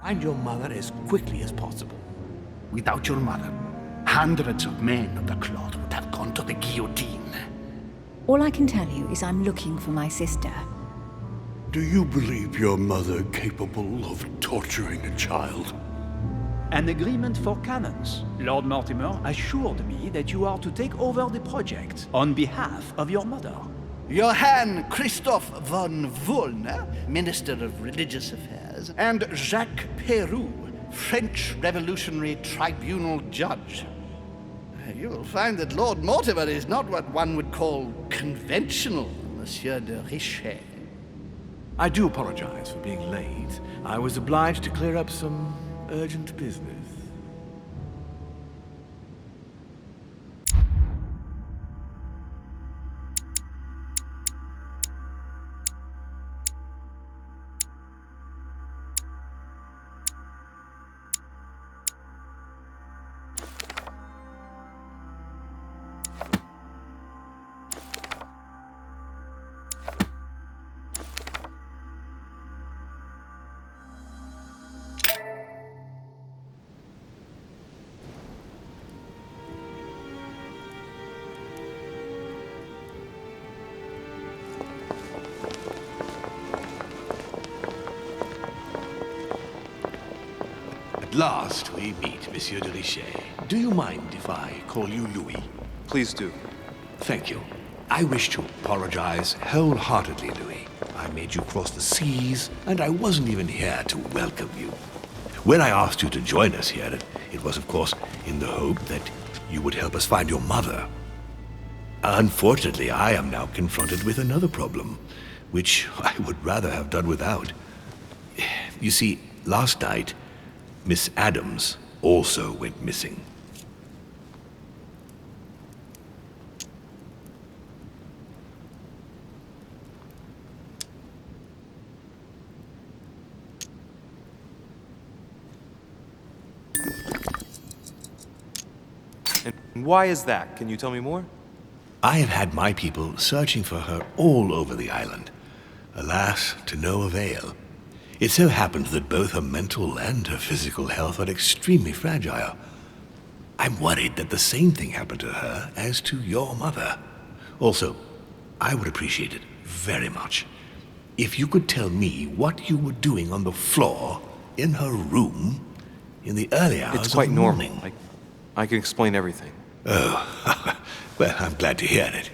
Find your mother as quickly as possible. Without your mother, hundreds of men of the cloth would have gone to the guillotine. All I can tell you is I'm looking for my sister. Do you believe your mother capable of torturing a child? An agreement for cannons. Lord Mortimer assured me that you are to take over the project on behalf of your mother. Johann Christoph von Wollner, Minister of Religious Affairs, and Jacques Peroux, French Revolutionary Tribunal Judge. You will find that Lord Mortimer is not what one would call conventional, Monsieur de Richet. I do apologize for being late. I was obliged to clear up some urgent business. At last we meet, Monsieur de Richet. Do you mind if I call you Louis? Please do. Thank you. I wish to apologize wholeheartedly, Louis. I made you cross the seas, and I wasn't even here to welcome you. When I asked you to join us here, it was, of course, in the hope that you would help us find your mother. Unfortunately, I am now confronted with another problem, which I would rather have done without. You see, last night, Miss Adams also went missing. And why is that? Can you tell me more? I have had my people searching for her all over the island. Alas, to no avail. It so happens that both her mental and her physical health are extremely fragile. I'm worried that the same thing happened to her as to your mother. Also, I would appreciate it very much if you could tell me what you were doing on the floor in her room in the early hours It's quite of the normal. morning. I can explain everything. Oh, well, I'm glad to hear it.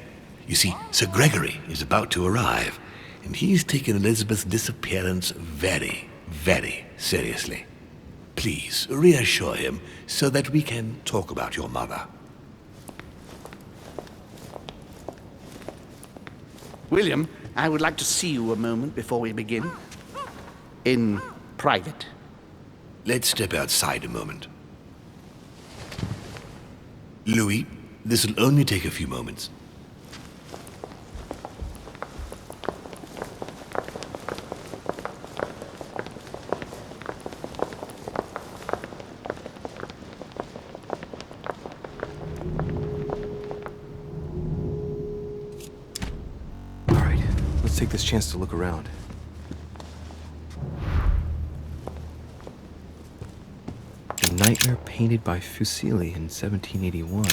You see, Sir Gregory is about to arrive, and he's taken Elizabeth's disappearance very, very seriously. Please, reassure him so that we can talk about your mother. William, I would like to see you a moment before we begin. In private. Let's step outside a moment. Louis, this will only take a few moments. All right, let's take this chance to look around. A nightmare painted by Fuseli in 1781.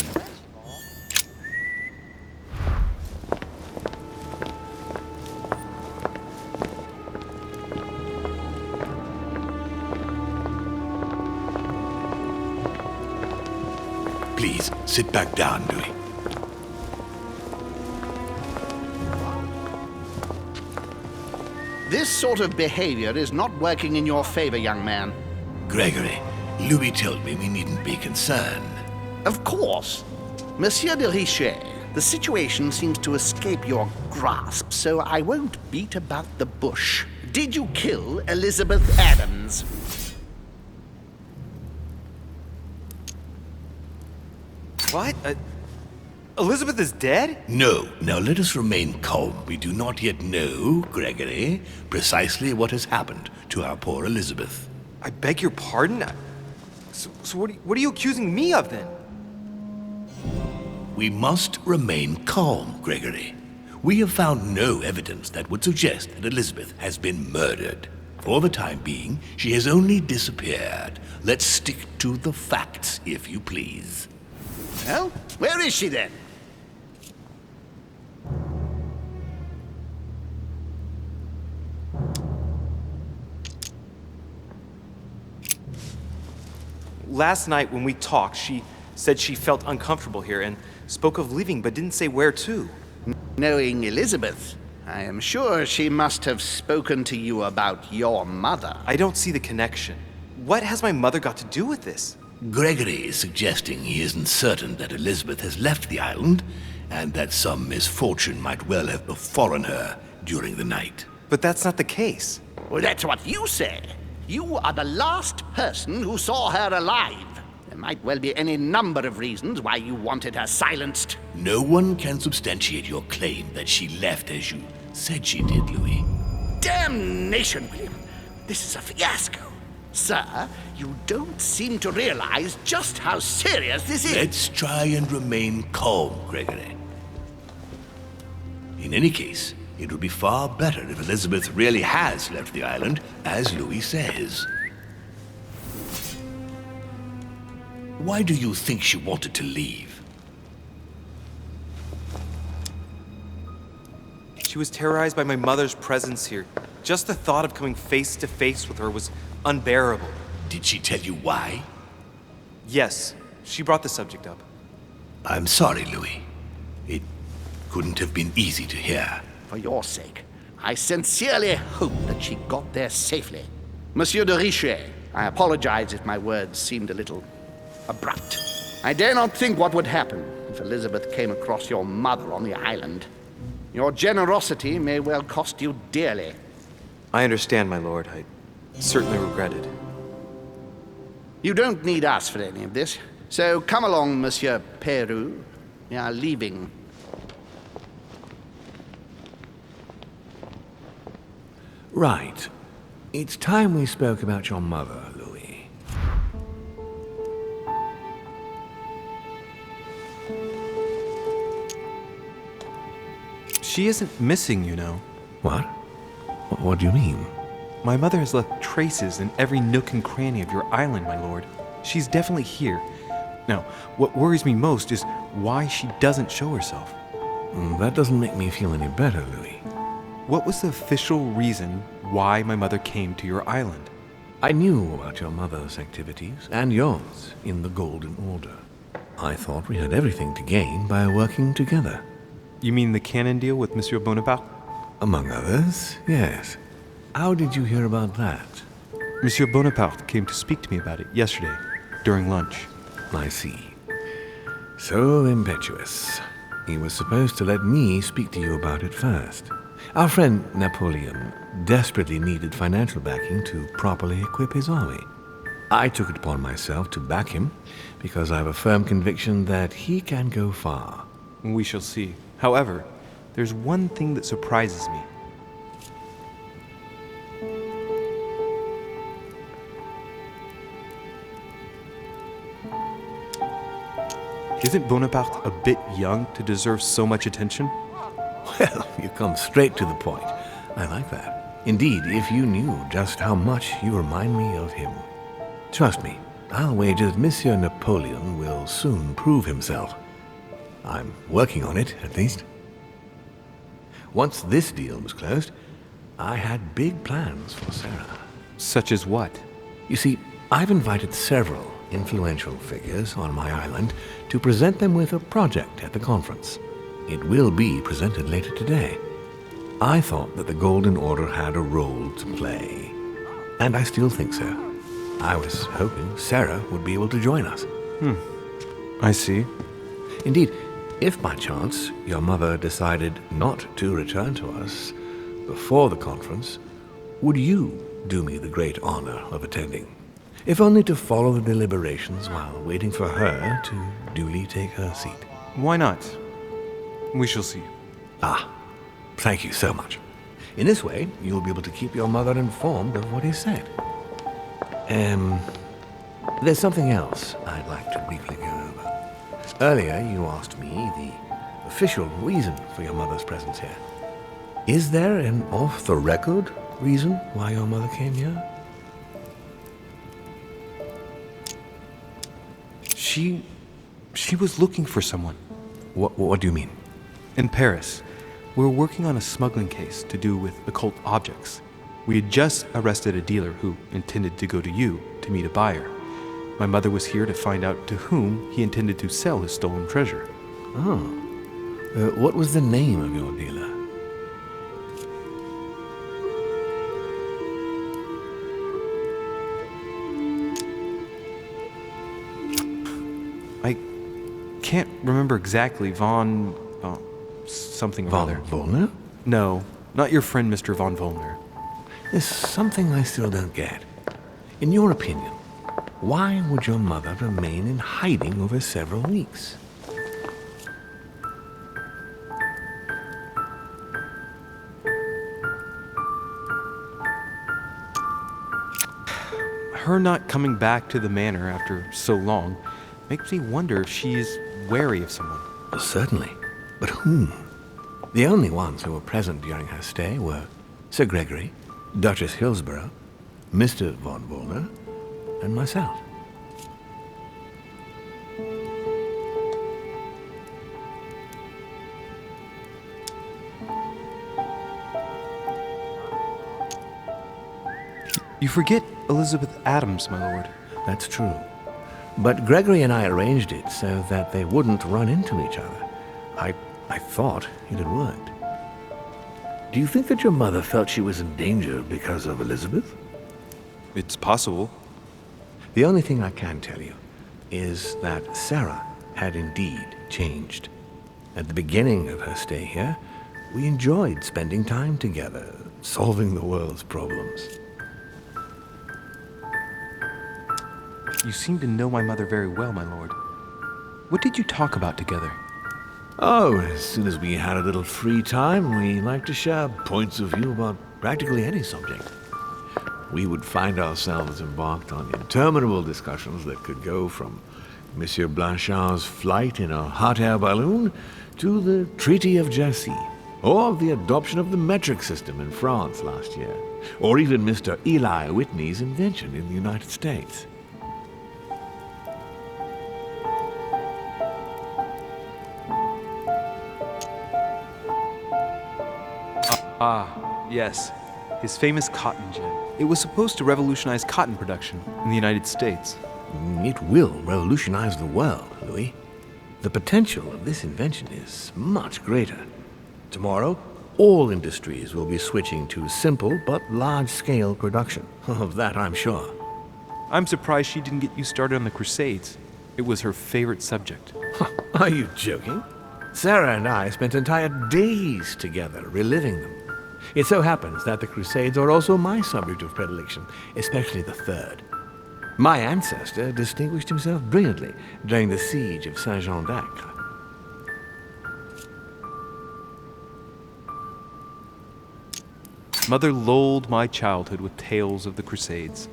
Please, sit back down, Louis. This sort of behavior is not working in your favor, young man. Gregory, Louis told me we needn't be concerned. Of course. Monsieur de Richet, the situation seems to escape your grasp, so I won't beat about the bush. Did you kill Elizabeth Adams? What? Elizabeth is dead? No. Now let us remain calm. We do not yet know, Gregory, precisely what has happened to our poor Elizabeth. I beg your pardon? So what are you accusing me of then? We must remain calm, Gregory. We have found no evidence that would suggest that Elizabeth has been murdered. For the time being, she has only disappeared. Let's stick to the facts, if you please. Well, where is she then? Last night when we talked, she said she felt uncomfortable here and spoke of leaving but didn't say where to. Knowing Elizabeth, I am sure she must have spoken to you about your mother. I don't see the connection. What has my mother got to do with this? Gregory is suggesting he isn't certain that Elizabeth has left the island, and that some misfortune might well have befallen her during the night. But that's not the case. Well, that's what you say. You are the last person who saw her alive. There might well be any number of reasons why you wanted her silenced. No one can substantiate your claim that she left as you said she did, Louis. Damnation, William. This is a fiasco. Sir, you don't seem to realize just how serious this is. Let's try and remain calm, Gregory. In any case, it would be far better if Elizabeth really has left the island, as Louis says. Why do you think she wanted to leave? She was terrorized by my mother's presence here. Just the thought of coming face to face with her was unbearable. Did she tell you why? Yes, she brought the subject up. I'm sorry, Louis. It couldn't have been easy to hear. For your sake, I sincerely hope that she got there safely. Monsieur de Richet, I apologize if my words seemed a little abrupt. I dare not think what would happen if Elizabeth came across your mother on the island. Your generosity may well cost you dearly. I understand, my lord. I certainly regret it. You don't need us for any of this. So come along, Monsieur Peru. We are leaving. Right. It's time we spoke about your mother, Louis. She isn't missing, you know. What? What do you mean? My mother has left traces in every nook and cranny of your island, my lord. She's definitely here. Now, what worries me most is why she doesn't show herself. That doesn't make me feel any better, Louis. What was the official reason why my mother came to your island? I knew about your mother's activities, and yours, in the Golden Order. I thought we had everything to gain by working together. You mean the cannon deal with Monsieur Bonaparte? Among others, yes. How did you hear about that? Monsieur Bonaparte came to speak to me about it yesterday, during lunch. I see. So impetuous. He was supposed to let me speak to you about it first. Our friend Napoleon desperately needed financial backing to properly equip his army. I took it upon myself to back him because I have a firm conviction that he can go far. We shall see. However, there's one thing that surprises me. Isn't Bonaparte a bit young to deserve so much attention? Well, you come straight to the point. I like that. Indeed, if you knew just how much you remind me of him. Trust me, I'll wager that Monsieur Napoleon will soon prove himself. I'm working on it, at least. Once this deal was closed, I had big plans for Sarah. Such as what? You see, I've invited several influential figures on my island to present them with a project at the conference. It will be presented later today. I thought that the Golden Order had a role to play, and I still think so. I was hoping Sarah would be able to join us. I see. Indeed, if by chance your mother decided not to return to us before the conference, would you do me the great honor of attending? If only to follow the deliberations while waiting for her to duly take her seat. Why not? We shall see. Thank you so much. In this way, you'll be able to keep your mother informed of what is said. There's something else I'd like to briefly go over. Earlier, you asked me the official reason for your mother's presence here. Is there an off-the-record reason why your mother came here? She was looking for someone. What do you mean? In Paris, we were working on a smuggling case to do with occult objects. We had just arrested a dealer who intended to go to you to meet a buyer. My mother was here to find out to whom he intended to sell his stolen treasure. Oh. What was the name of your dealer? I can't remember exactly. Something or Von other. Volner? No, not your friend Mr. Von Volner. There's something I still don't get. In your opinion, why would your mother remain in hiding over several weeks? Her not coming back to the manor after so long makes me wonder if she is wary of someone. Well, certainly. But whom? The only ones who were present during her stay were Sir Gregory, Duchess Hillsborough, Mr. Von Volner, and myself. You forget Elizabeth Adams, my lord. That's true. But Gregory and I arranged it so that they wouldn't run into each other. I thought it had worked. Do you think that your mother felt she was in danger because of Elizabeth? It's possible. The only thing I can tell you is that Sarah had indeed changed. At the beginning of her stay here, we enjoyed spending time together, solving the world's problems. You seem to know my mother very well, my lord. What did you talk about together? Oh, as soon as we had a little free time, we liked to share points of view about practically any subject. We would find ourselves embarked on interminable discussions that could go from Monsieur Blanchard's flight in a hot air balloon to the Treaty of Jersey, or the adoption of the metric system in France last year, or even Mr. Eli Whitney's invention in the United States. Ah, yes. His famous cotton gin. It was supposed to revolutionize cotton production in the United States. It will revolutionize the world, Louis. The potential of this invention is much greater. Tomorrow, all industries will be switching to simple but large-scale production. Of that, I'm sure. I'm surprised she didn't get you started on the Crusades. It was her favorite subject. Are you joking? Sarah and I spent entire days together reliving them. It so happens that the Crusades are also my subject of predilection, especially the third. My ancestor distinguished himself brilliantly during the siege of Saint-Jean d'Acre. Mother lulled my childhood with tales of the Crusades.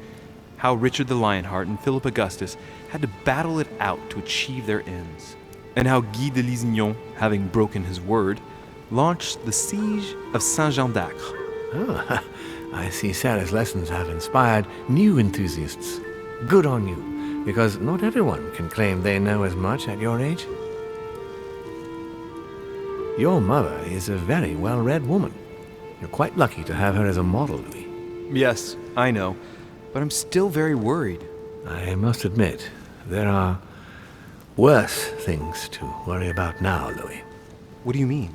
How Richard the Lionheart and Philip Augustus had to battle it out to achieve their ends. And how Guy de Lusignan, having broken his word, launched the siege of Saint-Jean d'Acre. Oh, I see Sarah's lessons have inspired new enthusiasts. Good on you, because not everyone can claim they know as much at your age. Your mother is a very well-read woman. You're quite lucky to have her as a model, Louis. Yes, I know, but I'm still very worried. I must admit, there are worse things to worry about now, Louis. What do you mean?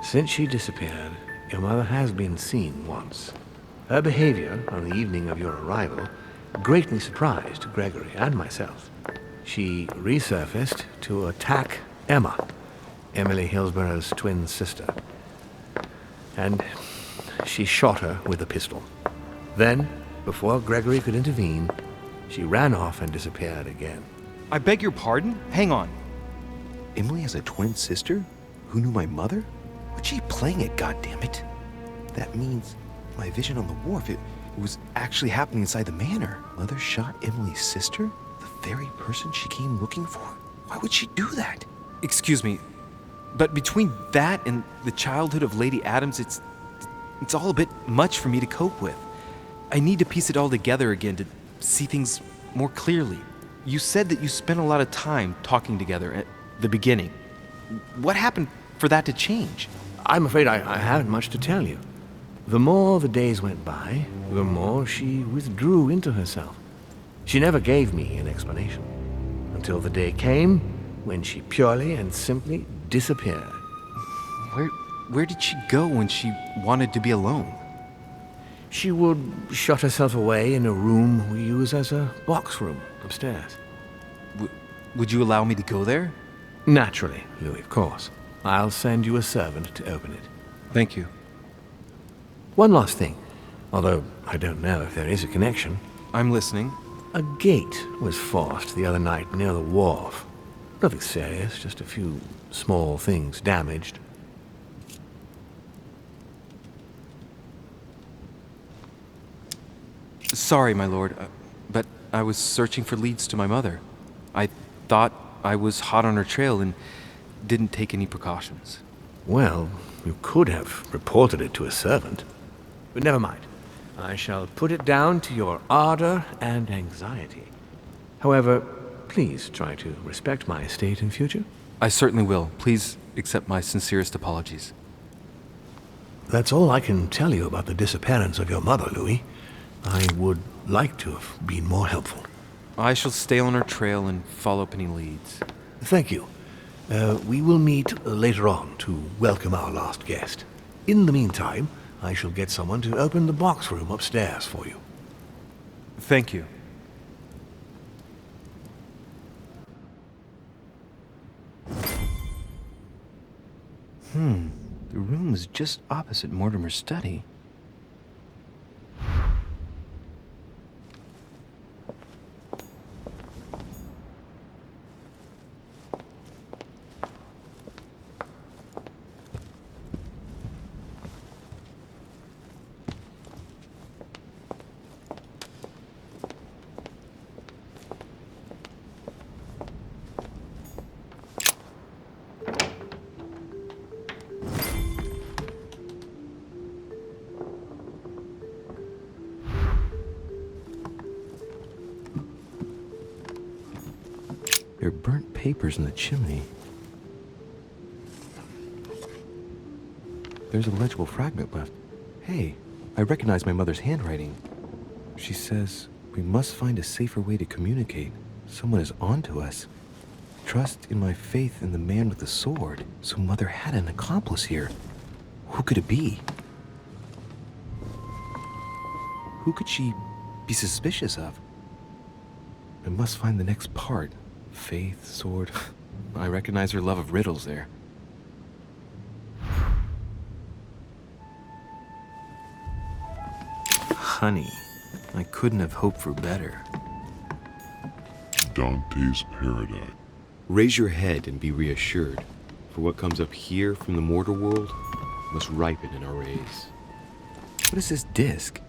Since she disappeared, your mother has been seen once. Her behavior on the evening of your arrival greatly surprised Gregory and myself. She resurfaced to attack Emma, Emily Hillsborough's twin sister. And she shot her with a pistol. Then, before Gregory could intervene, she ran off and disappeared again. I beg your pardon? Hang on. Emily has a twin sister who knew my mother? What's she playing at, goddammit? That means my vision on the wharf, it was actually happening inside the manor. Mother shot Emily's sister? The very person she came looking for? Why would she do that? Excuse me, but between that and the childhood of Lady Adams, It's all a bit much for me to cope with. I need to piece it all together again to see things more clearly. You said that you spent a lot of time talking together at the beginning. What happened for that to change? I'm afraid I haven't much to tell you. The more the days went by, the more she withdrew into herself. She never gave me an explanation, until the day came when she purely and simply disappeared. Where did she go when she wanted to be alone? She would shut herself away in a room we use as a box room upstairs. Would you allow me to go there? Naturally, Louis, of course. I'll send you a servant to open it. Thank you. One last thing, although I don't know if there is a connection. I'm listening. A gate was forced the other night near the wharf. Nothing serious, just a few small things damaged. Sorry, my lord, but I was searching for leads to my mother. I thought I was hot on her trail and didn't take any precautions. Well, you could have reported it to a servant. But never mind. I shall put it down to your ardor and anxiety. However, please try to respect my estate in future. I certainly will. Please accept my sincerest apologies. That's all I can tell you about the disappearance of your mother, Louis. I would like to have been more helpful. I shall stay on her trail and follow up any leads. Thank you. We will meet later on to welcome our last guest. In the meantime, I shall get someone to open the box room upstairs for you. Thank you. The room is just opposite Mortimer's study. There are burnt papers in the chimney. There's a legible fragment left. Hey, I recognize my mother's handwriting. She says, we must find a safer way to communicate. Someone is on to us. Trust in my faith in the man with the sword. So Mother had an accomplice here. Who could it be? Who could she be suspicious of? I must find the next part. Faith, sword. I recognize her love of riddles there. Honey, I couldn't have hoped for better. Dante's Paradise. Raise your head and be reassured, for what comes up here from the mortal world must ripen in our rays. What is this disc?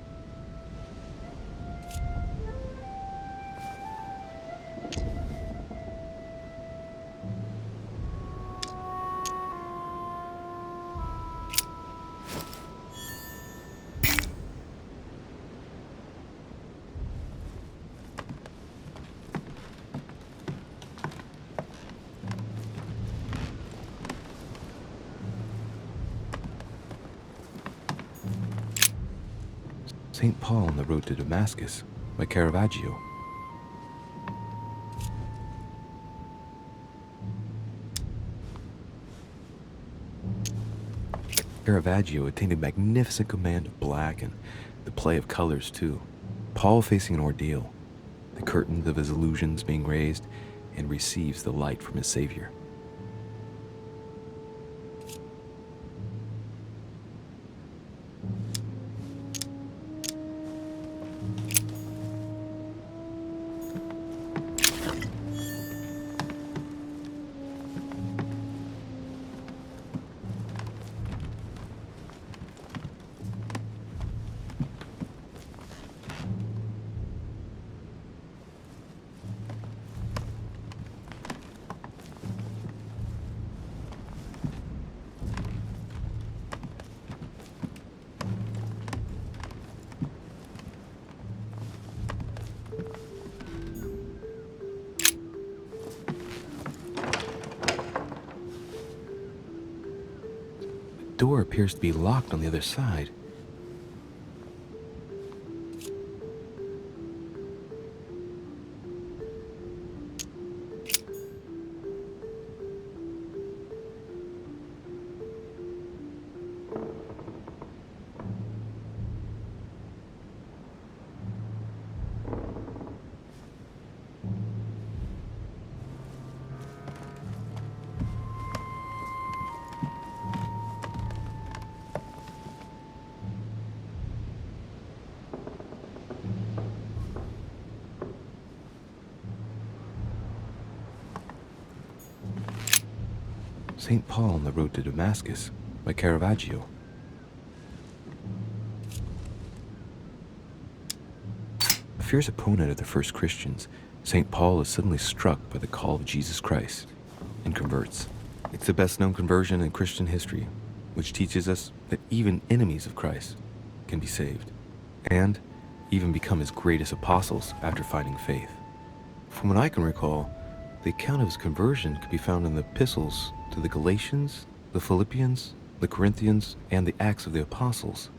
St. Paul on the road to Damascus by Caravaggio. Caravaggio attained a magnificent command of black and the play of colors too. Paul facing an ordeal, the curtains of his illusions being raised, and receives the light from his Savior. door appears to be locked on the other side. St. Paul on the Road to Damascus by Caravaggio. A fierce opponent of the first Christians, St. Paul is suddenly struck by the call of Jesus Christ and converts. It's the best known conversion in Christian history, which teaches us that even enemies of Christ can be saved and even become his greatest apostles after finding faith. From what I can recall, the account of his conversion could be found in the epistles to the Galatians, the Philippians, the Corinthians, and the Acts of the Apostles.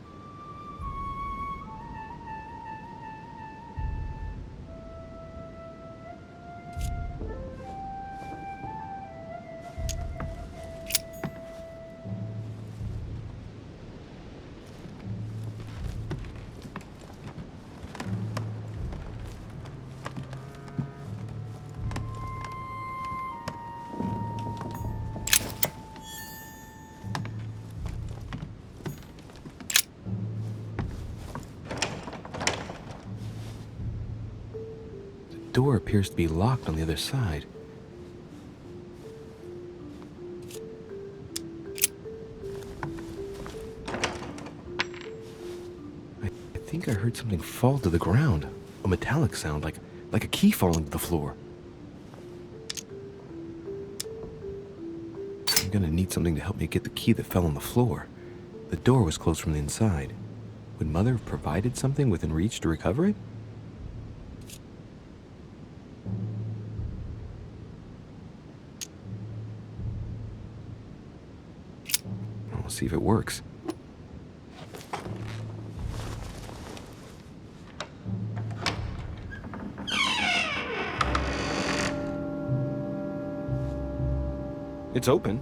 The door appears to be locked on the other side. I think I heard something fall to the ground. A metallic sound, like a key falling to the floor. I'm gonna need something to help me get the key that fell on the floor. The door was closed from the inside. Would Mother have provided something within reach to recover it? We'll see if it works. It's open.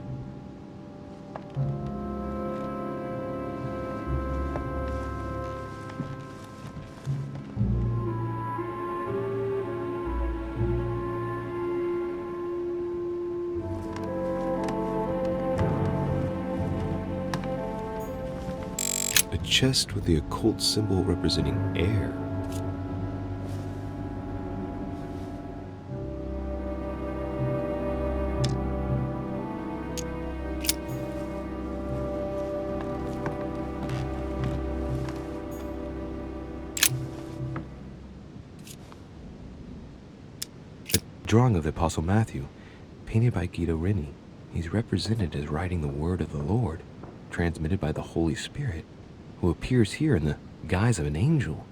A chest with the occult symbol representing air. Drawing of the Apostle Matthew, painted by Guido Reni. He's represented as writing the word of the Lord, transmitted by the Holy Spirit, who appears here in the guise of an angel.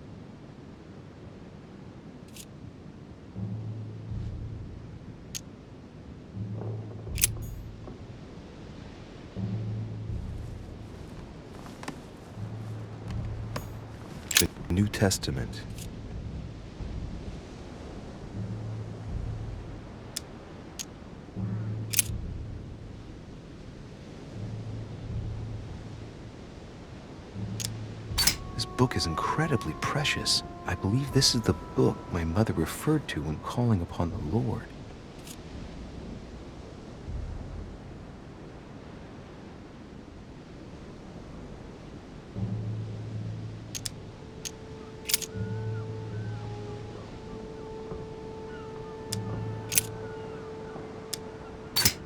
The New Testament. This book is incredibly precious. I believe this is the book my mother referred to when calling upon the Lord.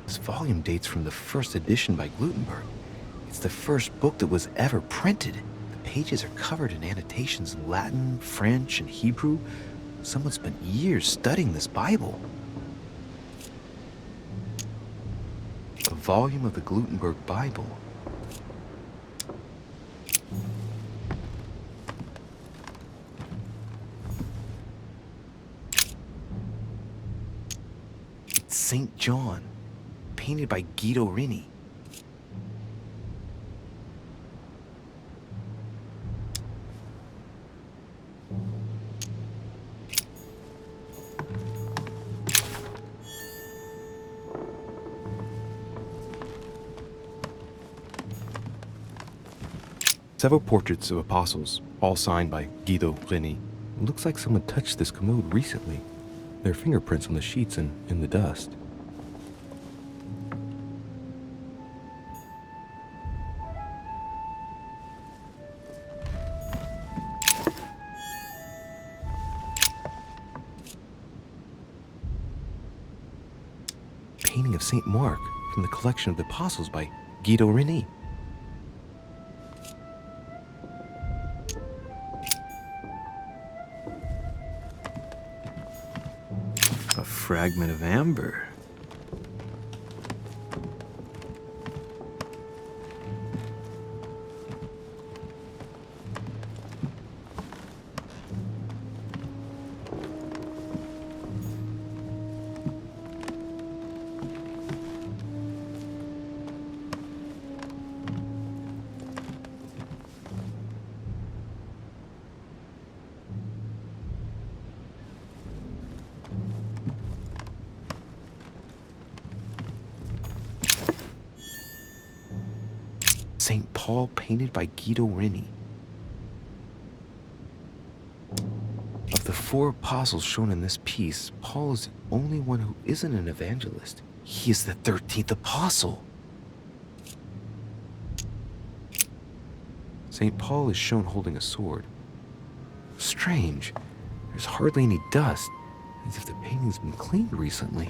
This volume dates from the first edition by Gutenberg. It's the first book that was ever printed. Pages are covered in annotations in Latin, French, and Hebrew. Someone spent years studying this Bible. A volume of the Gutenberg Bible. It's St. John, painted by Guido Reni. Several portraits of apostles, all signed by Guido Reni. It looks like someone touched this commode recently. There are fingerprints on the sheets and in the dust. Painting of St. Mark from the collection of the apostles by Guido Reni. A fragment of amber. St. Paul painted by Guido Reni. Of the 4 apostles shown in this piece, Paul is the only one who isn't an evangelist. He is the 13th apostle. St. Paul is shown holding a sword. Strange. There's hardly any dust, as if the painting's been cleaned recently.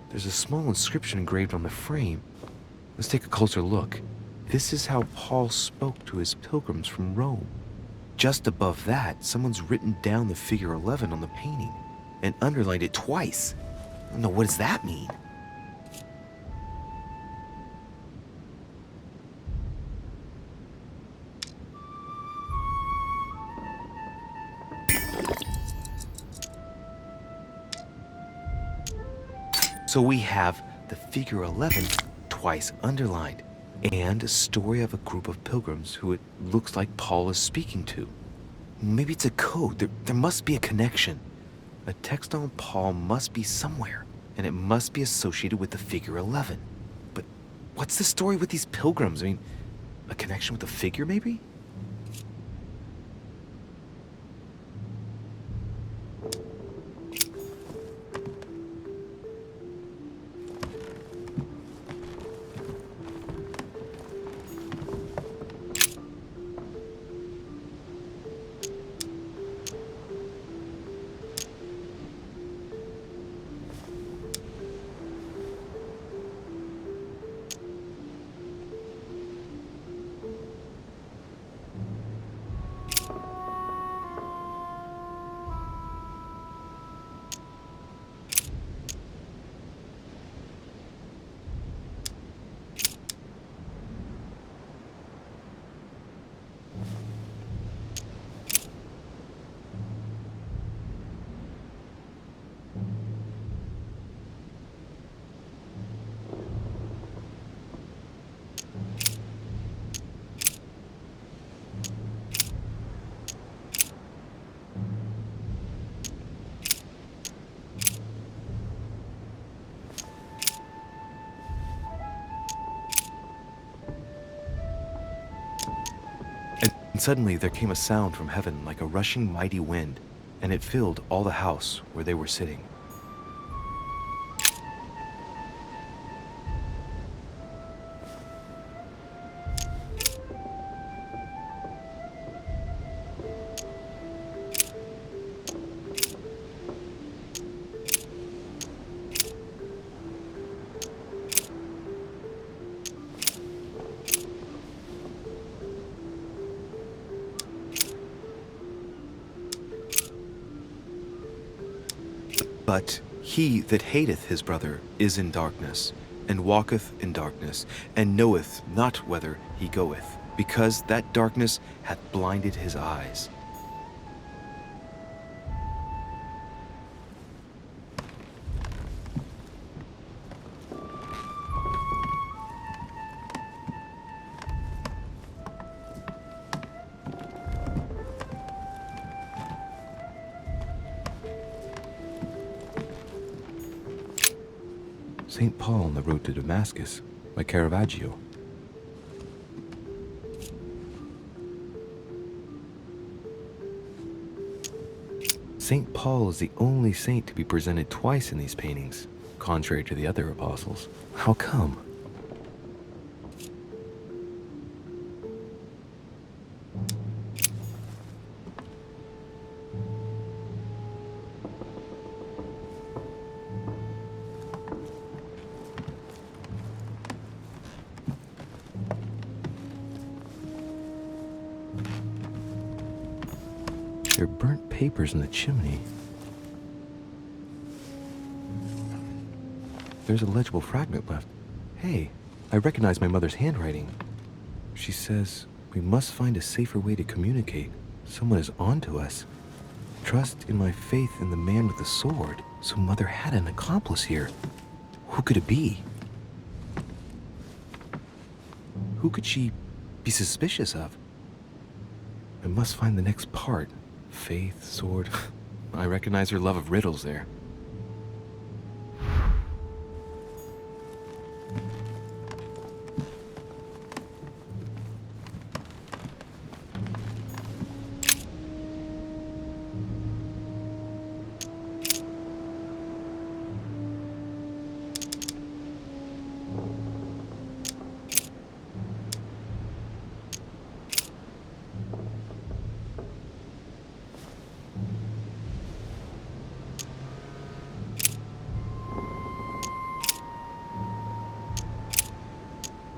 There's a small inscription engraved on the frame. Let's take a closer look. This is how Paul spoke to his pilgrims from Rome. Just above that, someone's written down the figure 11 on the painting and underlined it twice. I don't know, what does that mean? So we have the figure 11 twice underlined, and a story of a group of pilgrims who it looks like Paul is speaking to. Maybe it's a code. There must be a connection. A text on Paul must be somewhere, and it must be associated with the figure 11. But what's the story with these pilgrims? I mean, a connection with the figure, maybe? And suddenly there came a sound from heaven like a rushing mighty wind, and it filled all the house where they were sitting. But he that hateth his brother is in darkness, and walketh in darkness, and knoweth not whither he goeth, because that darkness hath blinded his eyes. St. Paul on the Road to Damascus by Caravaggio. St. Paul is the only saint to be presented twice in these paintings, contrary to the other apostles. How come? There are burnt papers in the chimney. There's a legible fragment left. Hey, I recognize my mother's handwriting. She says, we must find a safer way to communicate. Someone is on to us. Trust in my faith in the man with the sword. So Mother had an accomplice here. Who could it be? Who could she be suspicious of? I must find the next part. Faith, sword. I recognize her love of riddles there.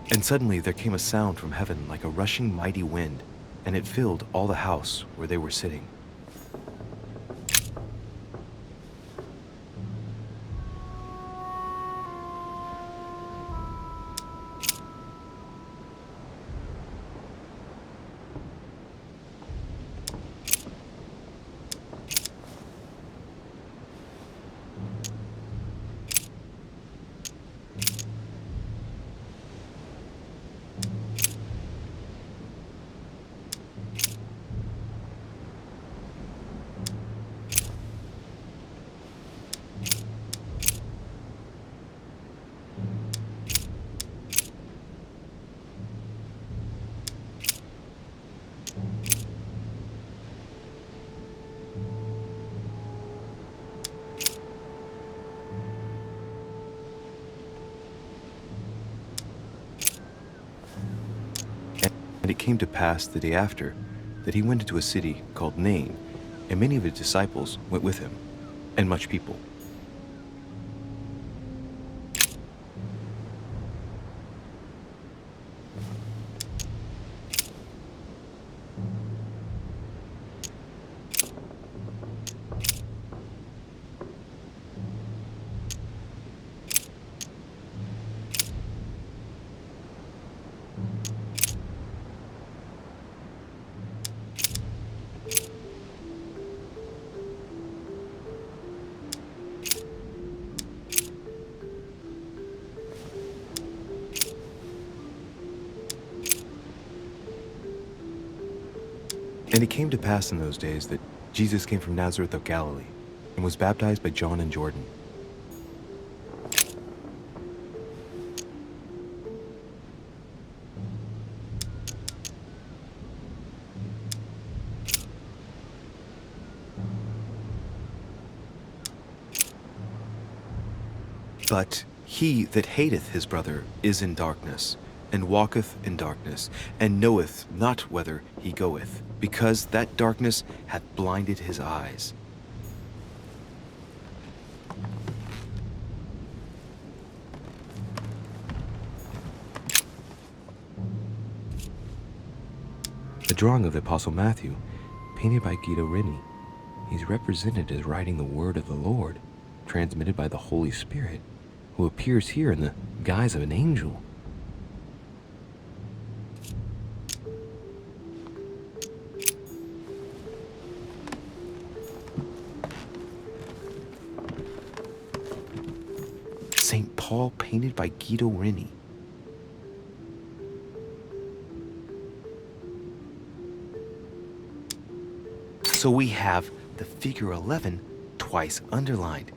And suddenly there came a sound from heaven like a rushing mighty wind, and it filled all the house where they were sitting. And it came to pass the day after that he went into a city called Nain, and many of his disciples went with him, and much people. And it came to pass in those days that Jesus came from Nazareth of Galilee and was baptized by John in Jordan. But he that hateth his brother is in darkness, and walketh in darkness, and knoweth not whither he goeth, because that darkness hath blinded his eyes. A drawing of the Apostle Matthew, painted by Guido Reni. He's represented as writing the word of the Lord, transmitted by the Holy Spirit, who appears here in the guise of an angel. St. Paul painted by Guido Reni. So we have the figure 11 twice underlined,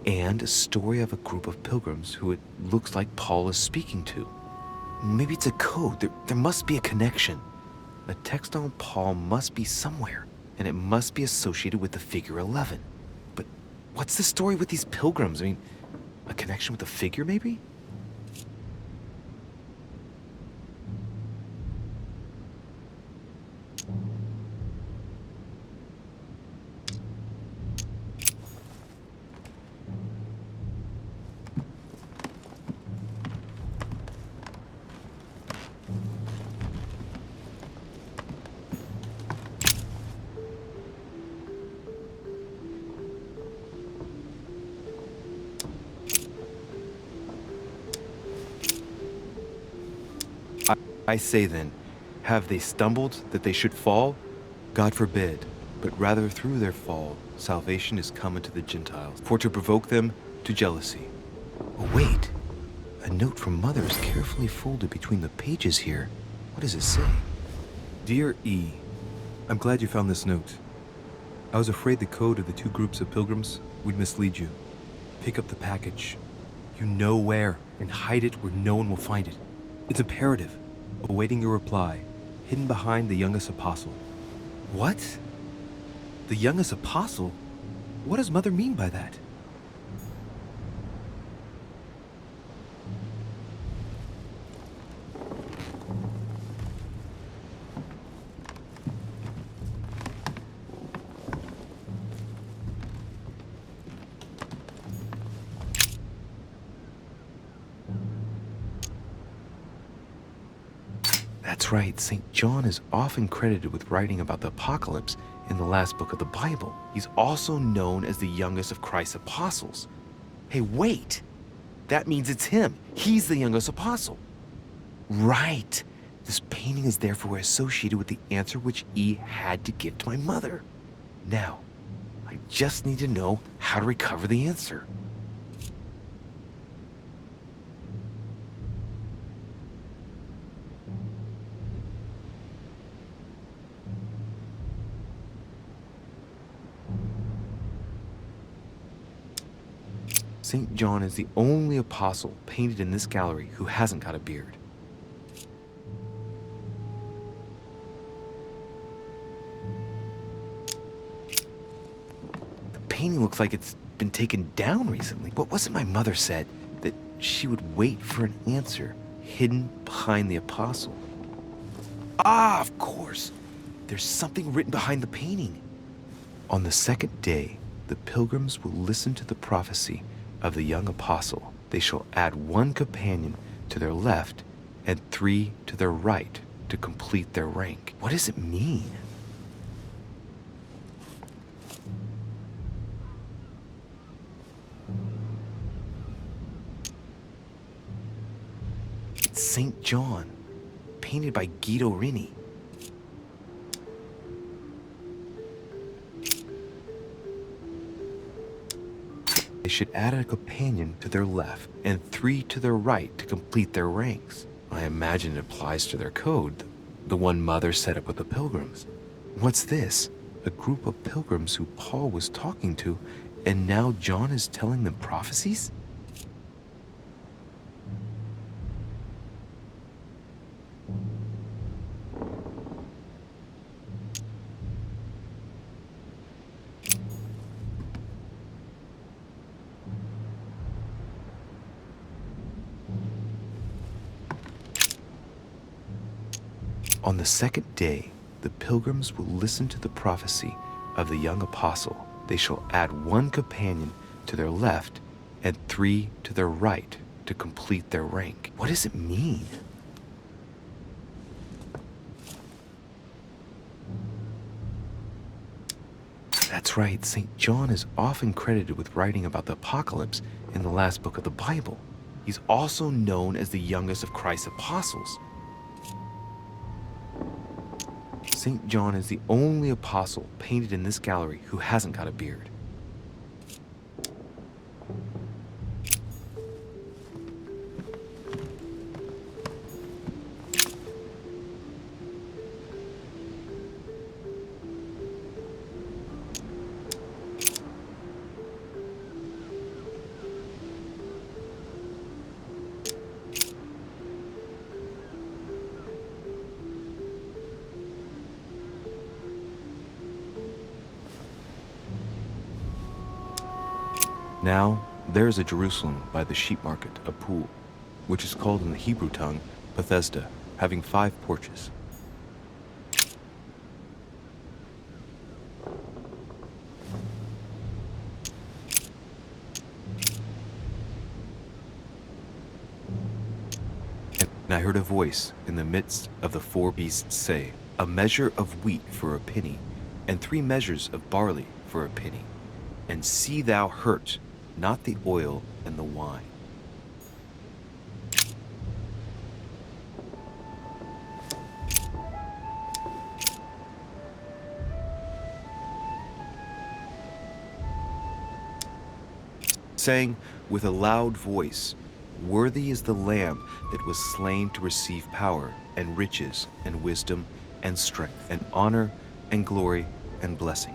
and a story of a group of pilgrims who it looks like Paul is speaking to. Maybe it's a code. There must be a connection. A text on Paul must be somewhere. and it must be associated with the figure 11. But what's the story with these pilgrims? I mean, a connection with the figure, maybe? I say then, have they stumbled that they should fall? God forbid, but rather through their fall, salvation is come unto the Gentiles, for to provoke them to jealousy. Oh, wait. A note from Mother is carefully folded between the pages here. What does it say? Dear E, I'm glad you found this note. I was afraid the code of the two groups of pilgrims would mislead you. Pick up the package. You know where, and hide it where no one will find it. It's imperative. Awaiting your reply, hidden behind the youngest apostle. What? The youngest apostle? What does Mother mean by that? That's right, St. John is often credited with writing about the apocalypse in the last book of the Bible. He's also known as the youngest of Christ's apostles. Hey, wait! That means it's him. He's the youngest apostle. Right. This painting is therefore associated with the answer which E had to give to my mother. Now, I just need to know how to recover the answer. St. John is the only apostle painted in this gallery who hasn't got a beard. The painting looks like it's been taken down recently. But wasn't my mother said that she would wait for an answer hidden behind the apostle? Ah, of course! There's something written behind the painting. On the second day, the pilgrims will listen to the prophecy of the young apostle. They shall add one companion to their left and 3 to their right to complete their rank. What does it mean? It's St. John, painted by Guido Rini. They should add a companion to their left and 3 to their right to complete their ranks. I imagine it applies to their code, the one Mother set up with the pilgrims. What's this? A group of pilgrims who Paul was talking to, and now John is telling them prophecies? On the second day, the pilgrims will listen to the prophecy of the young apostle. They shall add one companion to their left and 3 to their right to complete their rank. What does it mean? That's right, St. John is often credited with writing about the apocalypse in the last book of the Bible. He's also known as the youngest of Christ's apostles. St. John is the only apostle painted in this gallery who hasn't got a beard. Now, there is a Jerusalem by the sheep market, a pool, which is called in the Hebrew tongue Bethesda, having 5 porches. And I heard a voice in the midst of the 4 beasts say, "A measure of wheat for a penny, and 3 measures of barley for a penny. And see thou hurt not the oil and the wine." Saying with a loud voice, "Worthy is the Lamb that was slain to receive power and riches and wisdom and strength and honor and glory and blessing."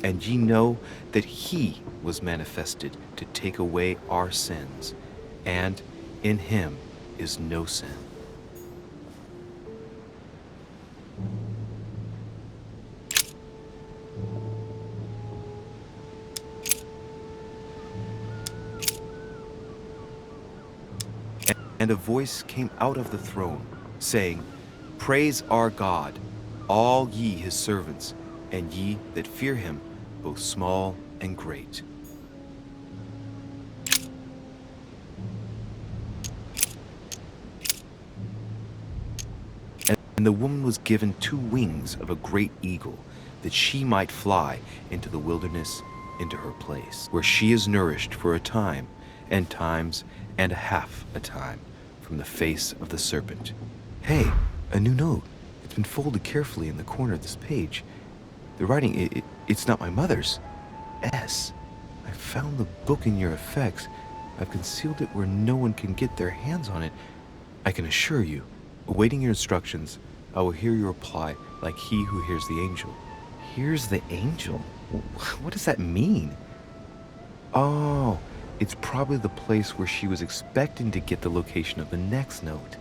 And ye know that he was manifested to take away our sins, and in him is no sin. And a voice came out of the throne, saying, "Praise our God, all ye his servants, and ye that fear him, both small and great." And the woman was given 2 wings of a great eagle, that she might fly into the wilderness, into her place, where she is nourished for a time, and times, and half a time, from the face of the serpent. Hey, a new note. It's been folded carefully in the corner of this page. The writing, it's not my mother's. S. I found the book in your effects. I've concealed it where no one can get their hands on it. I can assure you, awaiting your instructions, I will hear your reply like he who hears the angel. Hears the angel? What does that mean? Oh, it's probably the place where she was expecting to get the location of the next note.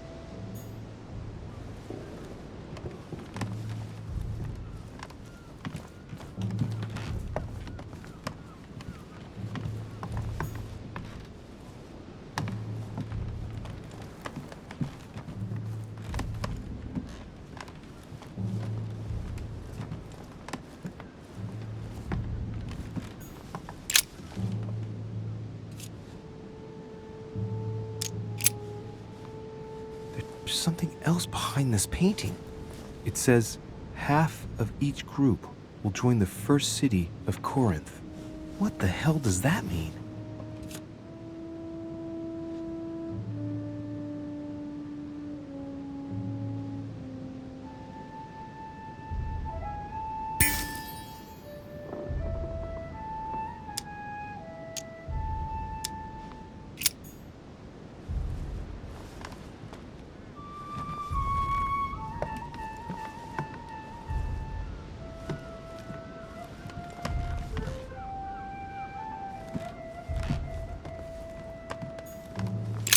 There's something else behind this painting. It says, half of each group will join the first city of Corinth. What the hell does that mean?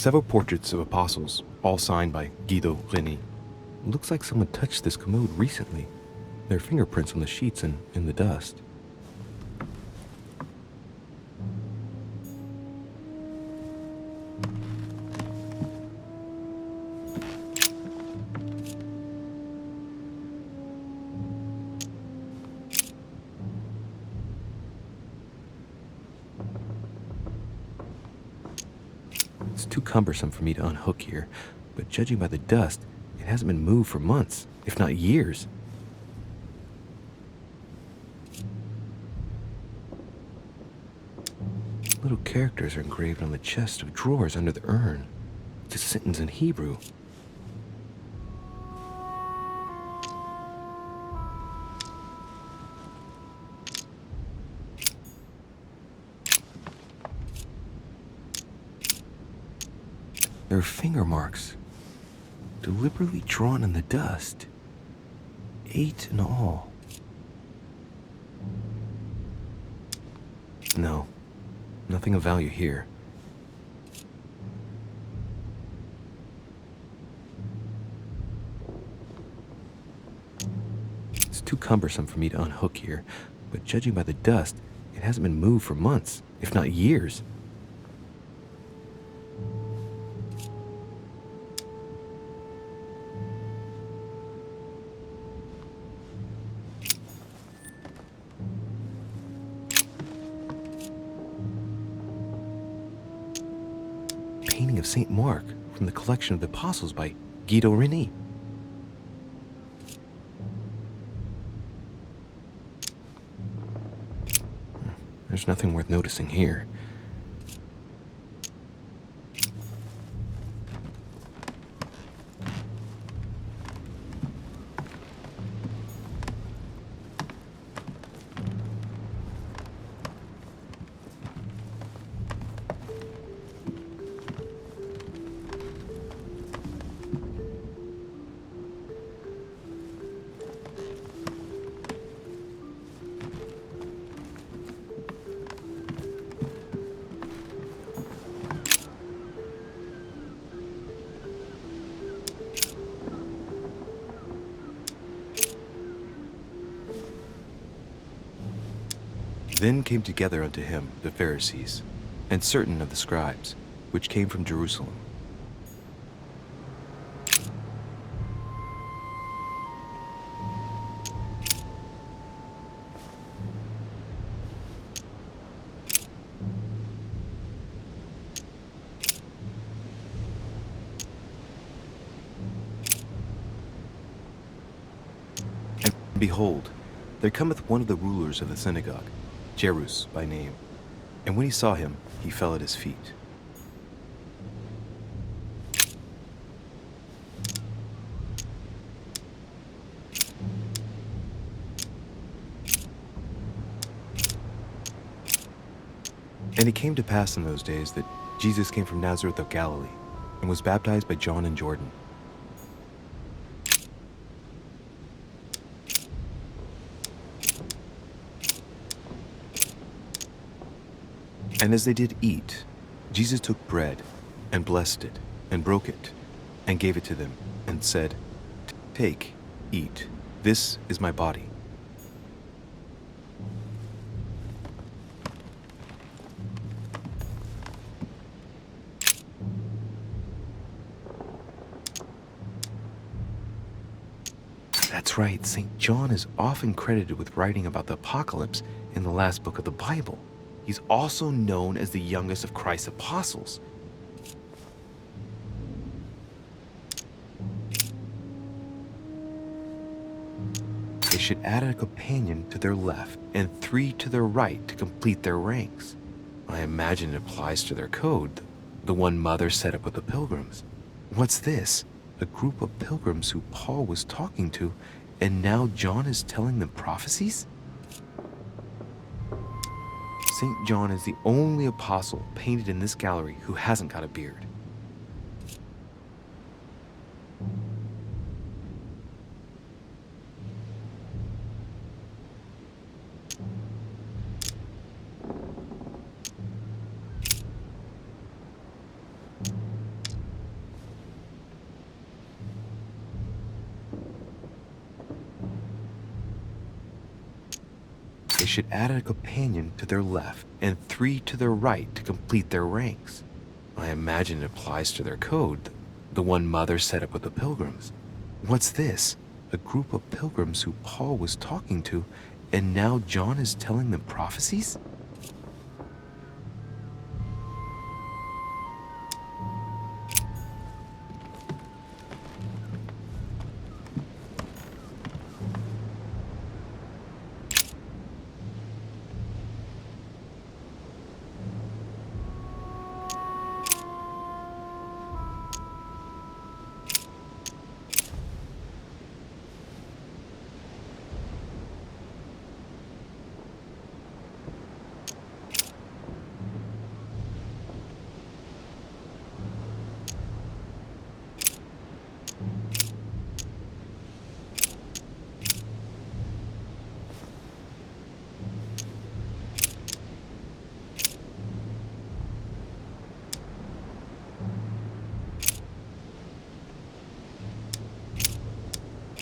Several portraits of apostles, all signed by Guido Reni. Looks like someone touched this commode recently. There are fingerprints on the sheets and in the dust. It's too cumbersome for me to unhook here, but judging by the dust, it hasn't been moved for months, if not years. Little characters are engraved on the chest of drawers under the urn. It's a sentence in Hebrew. There are finger marks, deliberately drawn in the dust. 8 in all. No, nothing of value here. It's too cumbersome for me to unhook here, but judging by the dust, it hasn't been moved for months, if not years. Painting of Saint Mark from the collection of the Apostles by Guido Reni. There's nothing worth noticing here. Then came together unto him the Pharisees, and certain of the scribes, which came from Jerusalem. And behold, there cometh one of the rulers of the synagogue, Jairus by name, and when he saw him, he fell at his feet. And it came to pass in those days that Jesus came from Nazareth of Galilee, and was baptized by John in Jordan. And as they did eat, Jesus took bread, and blessed it, and broke it, and gave it to them, and said, Take, eat, this is my body. That's right, St. John is often credited with writing about the apocalypse in the last book of the Bible. He's also known as the youngest of Christ's apostles. They should add a companion to their left and 3 to their right to complete their ranks. I imagine it applies to their code, the one Mother set up with the pilgrims. What's this? A group of pilgrims who Paul was talking to, and now John is telling them prophecies? St. John is the only apostle painted in this gallery who hasn't got a beard. They should add a companion to their left and 3 to their right to complete their ranks. I imagine it applies to their code, the one Mother set up with the pilgrims. What's this? A group of pilgrims who Paul was talking to, and now John is telling them prophecies?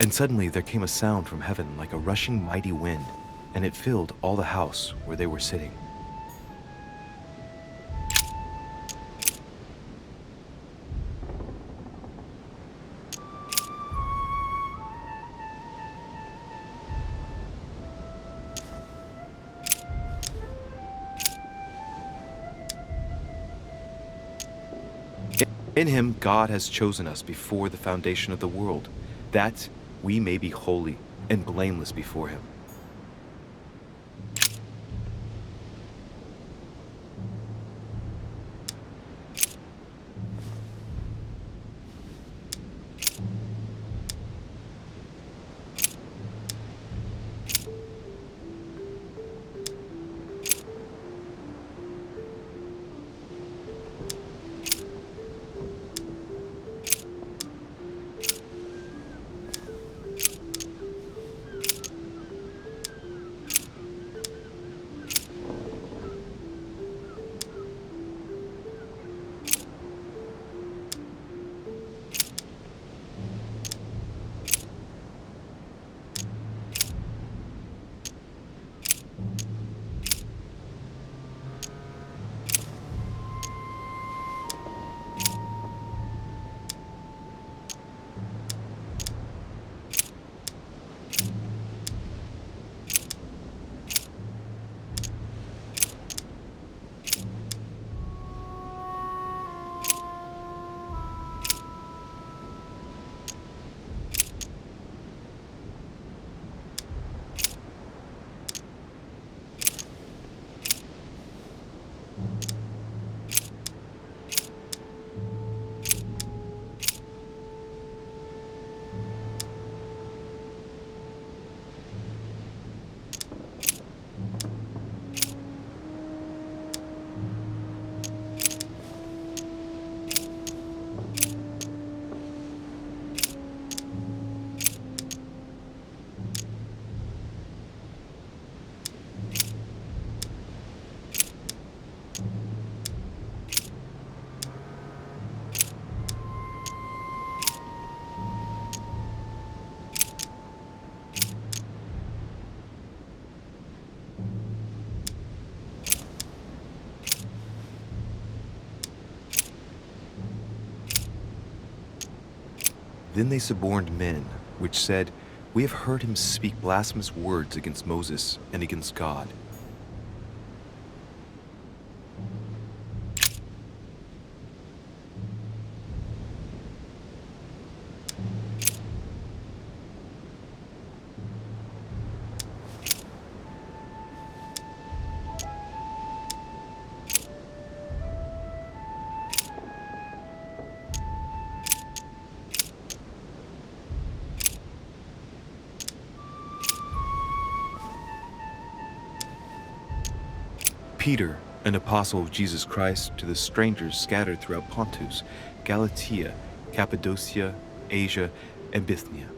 And suddenly there came a sound from heaven like a rushing mighty wind, and it filled all the house where they were sitting. In him God has chosen us before the foundation of the world, that we may be holy and blameless before him. Then they suborned men, which said, "We have heard him speak blasphemous words against Moses and against God." Peter, an apostle of Jesus Christ, to the strangers scattered throughout Pontus, Galatia, Cappadocia, Asia, and Bithynia.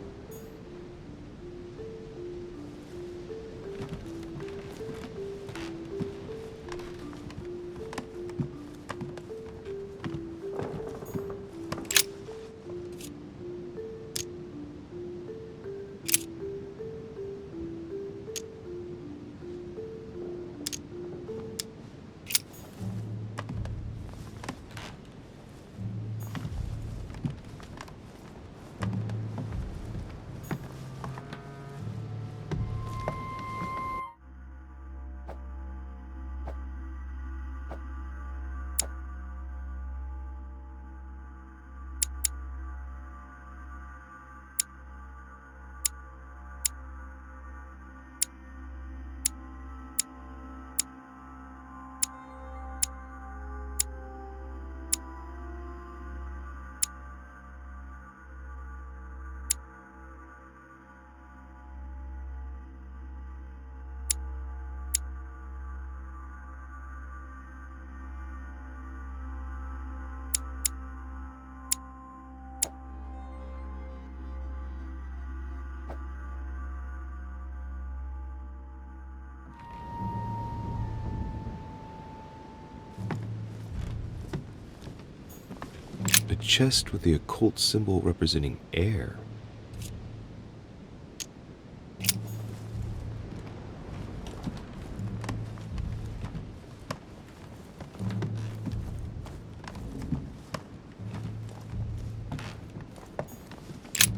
A chest with the occult symbol representing air.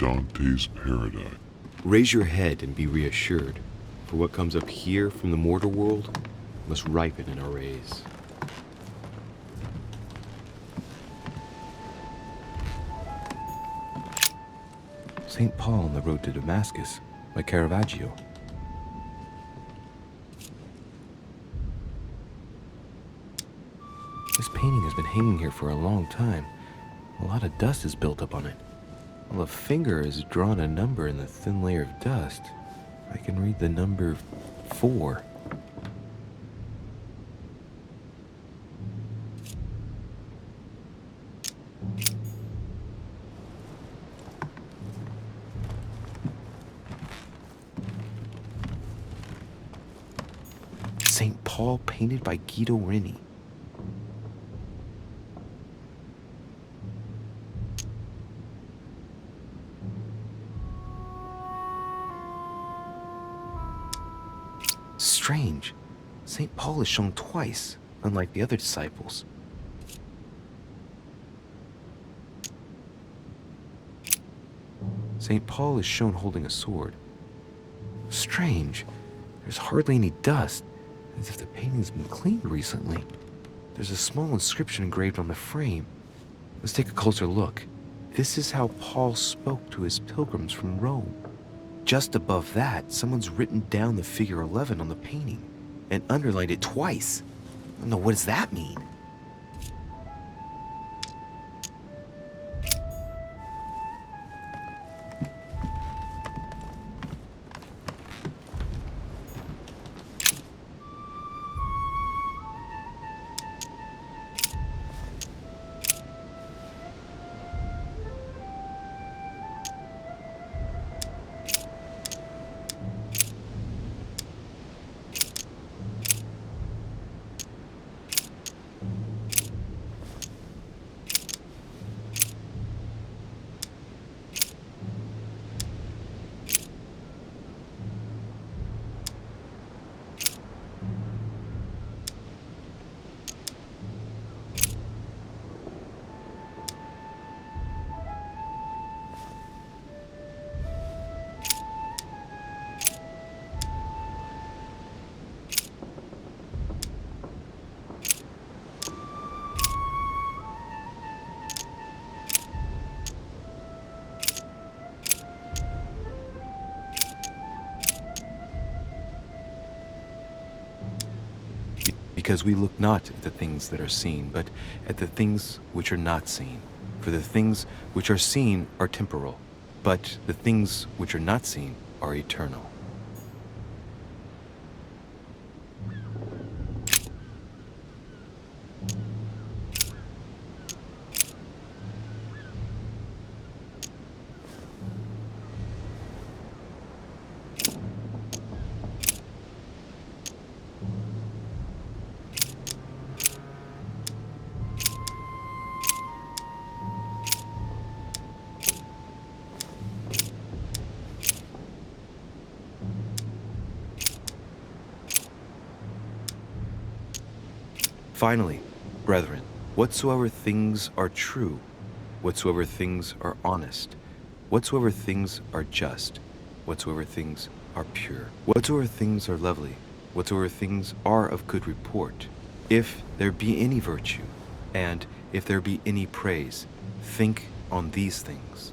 Dante's paradise. Raise your head and be reassured, for what comes up here from the mortal world must ripen in our rays. St. Paul on the road to Damascus by Caravaggio. This painting has been hanging here for a long time. A lot of dust is built up on it. While a finger has drawn a number in the thin layer of dust, I can read the number 4. St. Paul painted by Guido Reni. Strange. St. Paul is shown twice, unlike the other disciples. St. Paul is shown holding a sword. Strange. There's hardly any dust, as if the painting's been cleaned recently. There's a small inscription engraved on the frame. Let's take a closer look. This is how Paul spoke to his pilgrims from Rome. Just above that, someone's written down the figure 11 on the painting and underlined it twice. No, what does that mean? Because we look not at the things that are seen, but at the things which are not seen. For the things which are seen are temporal, but the things which are not seen are eternal. Finally, brethren, whatsoever things are true, whatsoever things are honest, whatsoever things are just, whatsoever things are pure, whatsoever things are lovely, whatsoever things are of good report, if there be any virtue, and if there be any praise, think on these things.